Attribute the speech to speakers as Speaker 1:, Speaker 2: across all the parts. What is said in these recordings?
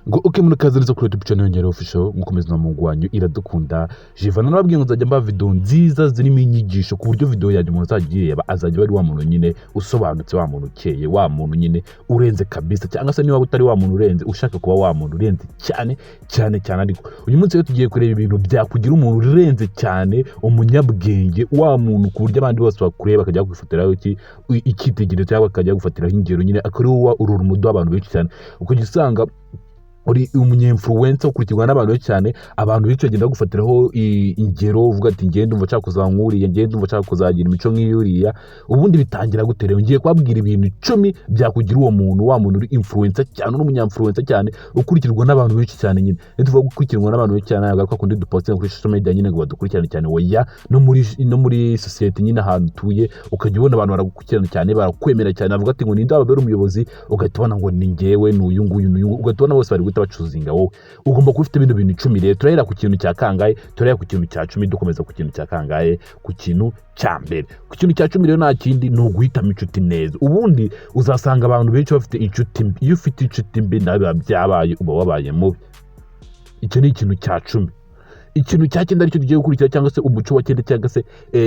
Speaker 1: Ngo uke muri kazi neza kuri YouTube channel yongera official mukomeze na Mungu wanyu iradukunda. Jivana nababwiye ngo nzajya mba video nziza zirimo inyigisho ku buryo video yanjye umuntu azagiye azajya bari wa muntu nyine usobanutse, wa muntu ukeye, wa muntu nyine urenze kabisa, cyangwa se niba utari wa muntu urenze ushaka kuba wa muntu urenze cyane cyane cyane. Ariko uyu munsi rero tugiye kureba ibintu byakugira umuntu urenze cyane, umunyabwenge, wa muntu ku buryo abandi bose bakureba bakajya kwifatiraho icyitegererezo cyangwa bakajya gufatiraho ingero nyine akari wowe urura umudo w'abantu benshi cyane. Uko gisanga uri umunyinfluencer ukurikirwa n'abantu benshi cyane, abantu benshi bagenda gufatiraho ingero uvuga ati ngende umva nshaka kuzankuriye, ngende umva nshaka kuzagira imico nk'iyuriya. Ubundi bitangira gute rero? Ngiye kubabwira ibintu 10 byakugira uwo muntu, wa muntu uri influencer cyane, uri umunyinfluencer cyane ukurikirwa n'abantu benshi cyane. Nyine tuvuga gukurikirwa n'abantu benshi cyane agaruka kundi duposting kuri social media nyine ngo badukurikirane cyane, oya no muri society nyine ahantu tuye ukajya ubona abantu baragukurikirana cyane, barakwemera cyane, avuga ati ngo ninde wababera umuyobozi, ugahita ubona ngo ni ngewe n'uyu nguyu n'uyu, ugahita ubona bose bari bacuzinga wowe. Ugomba kuba ufite ibintu 10 rero. Turahera ku kintu cya kangahe? Turahera ku kintu cya 10 dukomeza ku kintu cya kangahe? Ku kintu cya mbere. Ku kintu cya 10 rero nta kindi ni uguhitamo inshuti neza. Ubundi uzasanga abantu benshi bafite inshuti mbi. Iyo ufite inshuti mbi nawe biba byabaye, uba wabaye mubi. Icyo ni ikintu cya 10. Ikintu cya 9 aricyo tugiye gukurikira, cyangwa se umuco wa 9, cyangwa se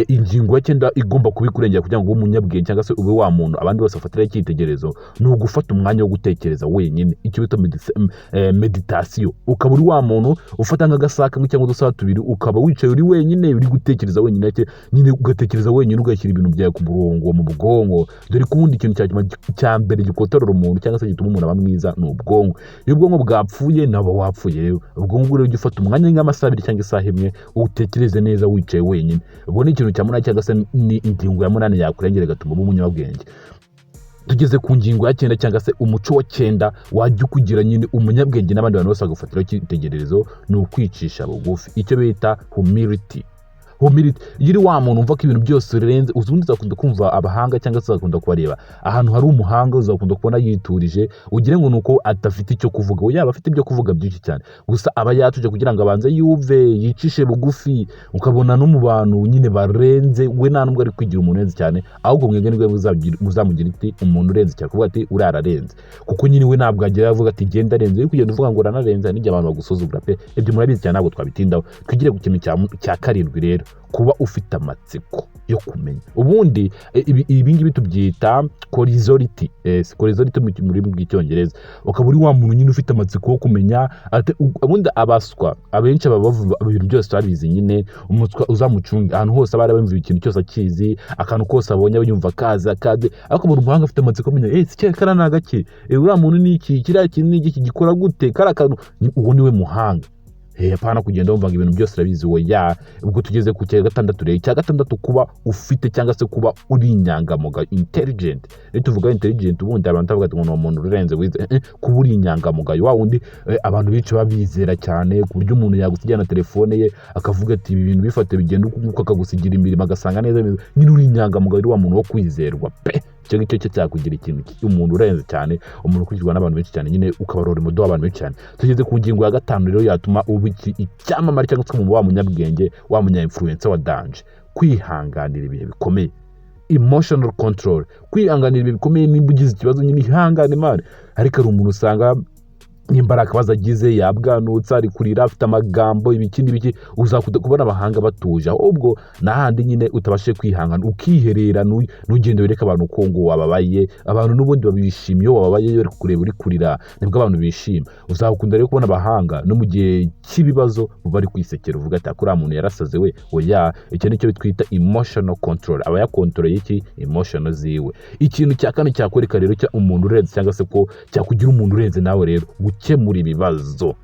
Speaker 1: ingingo ya 9 igomba kubikurengera kugira ngo ube umunyabwenge cyangwa se ube wa muntu abandi bose bafatira icyitegererezo. Ni ugufata umwanya wo gutekereza wenyine, icyo bita meditation. Ukaba uri wa muntu ufata nk'agasaka cyangwa udusaka tubiri, ukaba wicaye uri wenyine, uri gutekereza wenyine, nyine ugatekereza wenyine, ugashyira ibintu byawe ku murongo mu bwonko. Dore ko ubundi ikintu cya mbere gikotorora umuntu cyangwa se gituma umuntu aba mwiza ni ubwonko. Iyo ubwonko bwapfuye nabo wapfuye rero. Ubwonko rero ugifata umwanya nk'amasaha 2 cyangwa isaha imwe utekereze neza wicaye wenyine. Ubwo ni ikintu cya 8 cyangwa se ni ingingo ya 8 yakurengera gatuma uba umunyabwenge. Tugeze ku ngingo ya 9 cyangwa se umuco wa 9 wajya kugira nyine umunyabwenge n'abandi bantu bose bagafatiraho icyitegererezo, ni ukwicisha bugufi, icyo bita humility. Yiri wa muntu umva ko ibintu byose urenze. Uzundi uzakunda kumva abahanga cyangwa se uzakunda kubareba ahantu hari umuhanga, uzakunda kubona yiturije, ugire ngo nuko atafite icyo kuvuga. We yaba afite ibyo kuvuga byinshi cyane, gusa aba yatuje kugira ngo abanze yuve, yicishe bugufi. Ukabona no mu bantu nyine barenze, we nta nubwo ari kwigira umuntu urenze cyane, ahubwo mwebwe nibwo muzamugira iti umuntu urenze cyane, kuvuga ati urararenze, kuko nyine we ntabwo agera avuga ati genda arenze. Uri kugenda uvuga ngo uranarenze, nijye abantu bagusuzugura pe. Ibyo murabizi cyane, ntabwo twabitindaho. Twigire ku kintu cya 7 rero, kuba ufite amatsiko yo kumenya. Ubundi ibi ngibi tubyita curiosity, curiosity mu rurimi rw'icyongereza. Ukaba uri wa muntu nyine ufite amatsiko yo kumenya. Ubundi abaswa abenshi bavuga ibintu byose babizi nyine. Umutswa uzamucunga ahantu hose, abari bumva ikintu cyose akizi, akantu kose abonye yumva kaze. Ariko mu muhanga afite amatsiko kumenya kera na gake, uriya muntu ni iki, kiriya kintu ni iki, gikora gute, kara kantu. Uwo ni we muhanga. Hapana kugenda wumva ibintu byose urabizi oya. Ubwo tugeze ku cya 6 rero. Cya 6 kuba ufite cyangwa se kuba uri inyangamugayo, intelligent. Rero tuvuga intelligent, ubundi abantu bavuga ngo ni umuntu urenze wize. Kuba uri inyangamugayo, wa wundi abantu benshi babizera cyane ku buryo umuntu yagusigira na telefone ye akavuga ati ibi bintu bifate bigenda uko, akagusigira imirimo agasanga neza. Nyine uri inyangamugayo, uri wa muntu wo kwizerwa pe. Icyo ngicyo cyakugira ikintu umuntu urenze cyane, umuntu ukurikirwa n'abantu benshi cyane, nyine ukabarora umudo w'abantu benshi cyane. Tugeze ku ngingo ya 5 rero yatuma uba icyamamare cyangwa se wa munyabwenge, wa munya-influencer wa danje. Kwihanganira ibihe bikomeye, emotional control. Kwihanganira ibihe bikomeye, nimba ugize ikibazo nyine ihangane mane. Ariko ari umuntu usanga imbaraga bazagize, yabwanutse, ari kurira, afite amagambo ibiki, uzakunda kubona abahanga batuje. Ahubwo nahandi nyine utabashe kwihangana, ukiherera, n'ugende wereka abantu ko ngo wababaye. Abantu n'ubundi babishimiye iyo wababaye, bari kureba uri kurira, nibwo abantu bishima. Uzakunda rero kubona abahanga no mu gihe cy'ibibazo bari kwisekera, uvuga ati akora muntu yarasaze we oya. Icyo nicyo twita emotional control. Aba yakontoreye iki emotional ziwe. Ikintu cya 4 cyakwereka rero cya umuntu urenze cyangwa se ko cyakugira umuntu urenze nawe rero, gukemura ibibazo.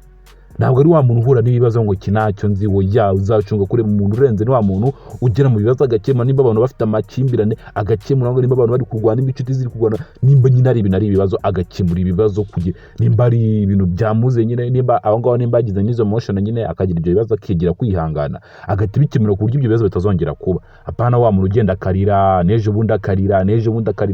Speaker 1: Ntabwo ari wa muntu uhura n'ibibazo ngo kinacyo nzi oya. Uzacunga kure mu muntu urenze, ni wa muntu ugera mu bibazo agakemura. Nimba abantu bafite amakimbirane agakemura, ngo nimba abantu bari kurwana, imbicuti ziri kurwana, nimba nyine ari ibintu ari ibibazo agakemura ibibazo, kugira nimba ari ibintu byamuze nyine, nimba aho ngaho nimba yagize n'izo emotion nyine akagira ibyo bibazo, akigira kwihangana, agahita bikemura ku buryo ibyo bibazo bitazongera kuba. Apana wa muntu ugenda akarira n'ejo bundi akarira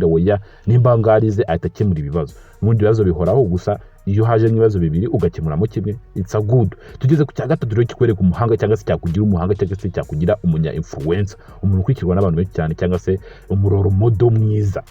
Speaker 1: oya. Nimba ngarize ahita akemura ibibazo. Ubundi ibibazo bihoraho, gusa iyo haje n'ibibazo bibiri ugakemuramo kimwe, it's a good. Tugeze ku cya 3 rero kikwereka umuhanga cyangwa se cyakugira umuhanga cyangwa se cyakugira umunya-influencer, umuntu ukurikirwa n'abantu benshi cyane, cyangwa se umuroro modo mwiza.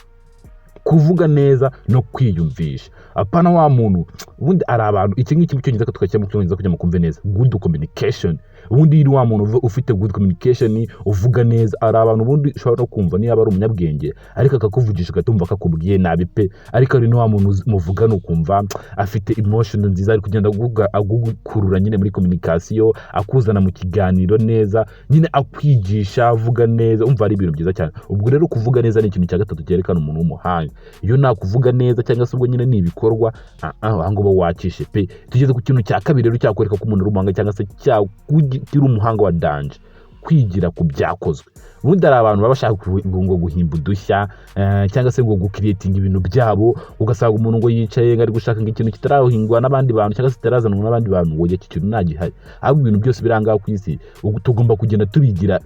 Speaker 1: kuvuga neza no kwiyumvisha. Apana wa muntu ubundi ari abantu iki ngiki mu cyongereza tukajya mu cyongereza kugira ngo kumve neza, good communication. Ubundi iri wa muntu ufite good communication uvuga neza, ari abantu ubundi ushobora no kumva niba ari umunyabwenge ariko akakuvugisha ugatumva akakubwiye nabi pe, ariko ari wa muntu muvugana ukumva afite emotion nziza, ari kugenda agukurura nyine muri communication, akuzana mu kiganiro neza, nyine akwigisha avuga neza, umva ari ibintu byiza cyane. Ubwo rero kuvuga neza ni ikintu cya gatatu cyerekana umuntu w'umuhanga. Iyo nakuvuga neza cyangwa se ubwo nyine ni ibikorwa ahango ba wakishe pe. Tugeze ku kintu cya kabiri rero cyakwereka ko umuntu urumanga cyangwa se kiri umuhanga wa danje, kwigira ku byakozwe. Ubundi ari abantu baba bashaka ngo guhimba udushya cyangwa se ngo gucreating ibintu byabo, ugasanga umuntu ngo yicaye ngari gushaka ikintu kitarahingwa n'abandi bantu cyangwa se kitarazanwa n'abandi bantu, ngo iki kintu nagihari. Ahubwo ibintu byose birangaho ku isi tugomba kugenda tubigira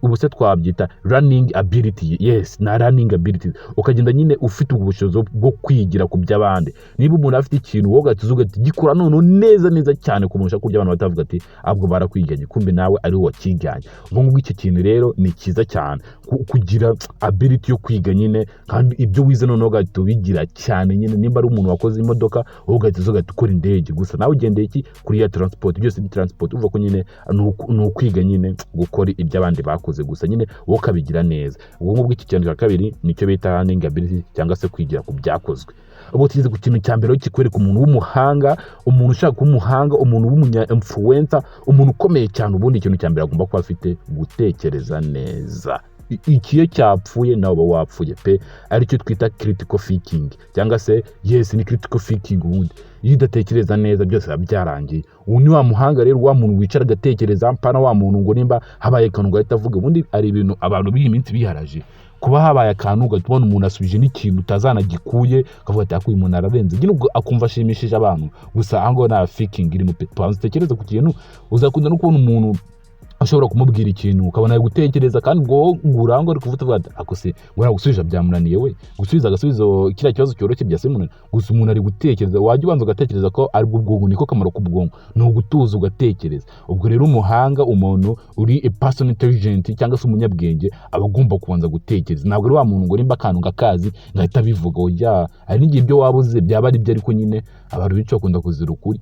Speaker 1: ubuse twabyita running ability. Yes, na running ability, ukagenda nyine ufite ubushobozi bwo kwigira ku by'abandi. Niba umuntu afite ikintu wowe ugatuzuga ati gikora none neza cyane kumusha kurya, abantu batavuga ati ahubwo barakwiganye, kumbe nawe ari wo kiganye. Ngo icyo kintu rero ni cyiza cyane, kugira ability yo kwiga nyine, kandi ibyo wize none ugahita ubigira cyane nyine. Nimba ari umuntu wakoze imodoka wowe ugahita uzuga ati ukora indege gusa, nawe ugendeye iki kuri ya transport, byose ni transport. Uvuga ko nyine ni ukwiga nyine gukora ibyo abandi bakoze gusa, nyine wowe ukabigira neza. Ubwo ngubwo iki kintu cya kabiri nicyo bita running ability cyangwa se kwigira ku byakozwe. Ubwo tugeze ku kintu cya mbere kikwereka umuntu w'umuhanga, umuntu ushaka kuba umuhanga, umuntu w'umunya influencer, umuntu ukomeye cyane. Ubundi ikintu cya mbere agomba kuba afite gutekereza neza. Ikiyo cyapfuye nawe uba wapfuye pe, aricyo twita critical thinking cyangwa se yes ni critical thinking. Ubundi iyo udatekereza neza byose biba byarangiye. Ubu ni wa muhanga rero, wa muntu wicara agatekereza, mpana wa muntu ngo nimba habaye akantu gahita avuga. Ubundi ari ibintu abantu b'iyi minsi biharaje, kuba habaye akantu ugatubona umuntu asubije n'ikintu utazanagikuye, akavuga ati akuye umuntu ararenze, nyine ubwo akumva ashimishije abantu. Gusa ahango nta thinking irimo pe. Tutekereza ku kintu, uzakunda no kubona umuntu ashobora kumubwira ikintu ukabona ari gutekereza, kandi ubwo ngurangwa ari kuvuga ati akose ngo gusubiza byamunaniye, we gusubiza agasubizo kiriya kibazo cyoroshye byasemunaniye. Gusa umuntu ari gutekereza, wajya ubanza ugatekereza ko ari ubwonko, niko kamaro k'ubwonko, ni ugutuza ugatekereza. Ubwo rero umuhanga, umuntu uri a person intelligent cyangwa se umunyabwenge, aba agomba kubanza gutekereza. Ntabwo ari wa muntu ngo nimba akantu ngakazi ngahita bivuga. Oya, hari n'igihe ibyo wabuze byaba ari byo, ariko nyine abantu benshi bakunda kuzira ukuri.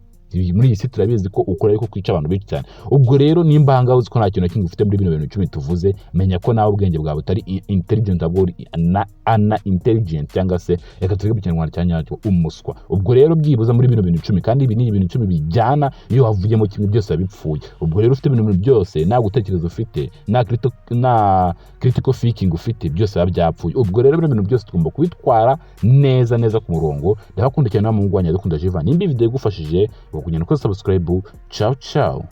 Speaker 1: Muri iyi si turabizi ko ukora ariko kwica abantu benshi cyane. Ubwo rero nimba ahangaha uzi ko nta kintu na kimwe ufite muri bino bintu 10 tuvuze, menya ko nawe ubwenge bwawe utari intelligent, ahubwo uri ana intelligent cyangwa se reka tuvuge mu Kinyarwanda cya nyacyo umuswa. Ubwo rero byibuza muri bino bintu 10, kandi ibi ni ibintu 10 bijyana, iyo wavuyemo kimwe byose bipfuye. Ubwo rero ufite ibintu byose, nta gutekereza ufite, na critical thinking ufite, byose biba byapfuye. Ubwo rero bino bintu byose tugomba kubitwara neza ku murongo. Ndakunda cyane namwe ngwanya dukunda Jivan. Nimba video igufashije kugenda ko subscribe. Ciao ciao.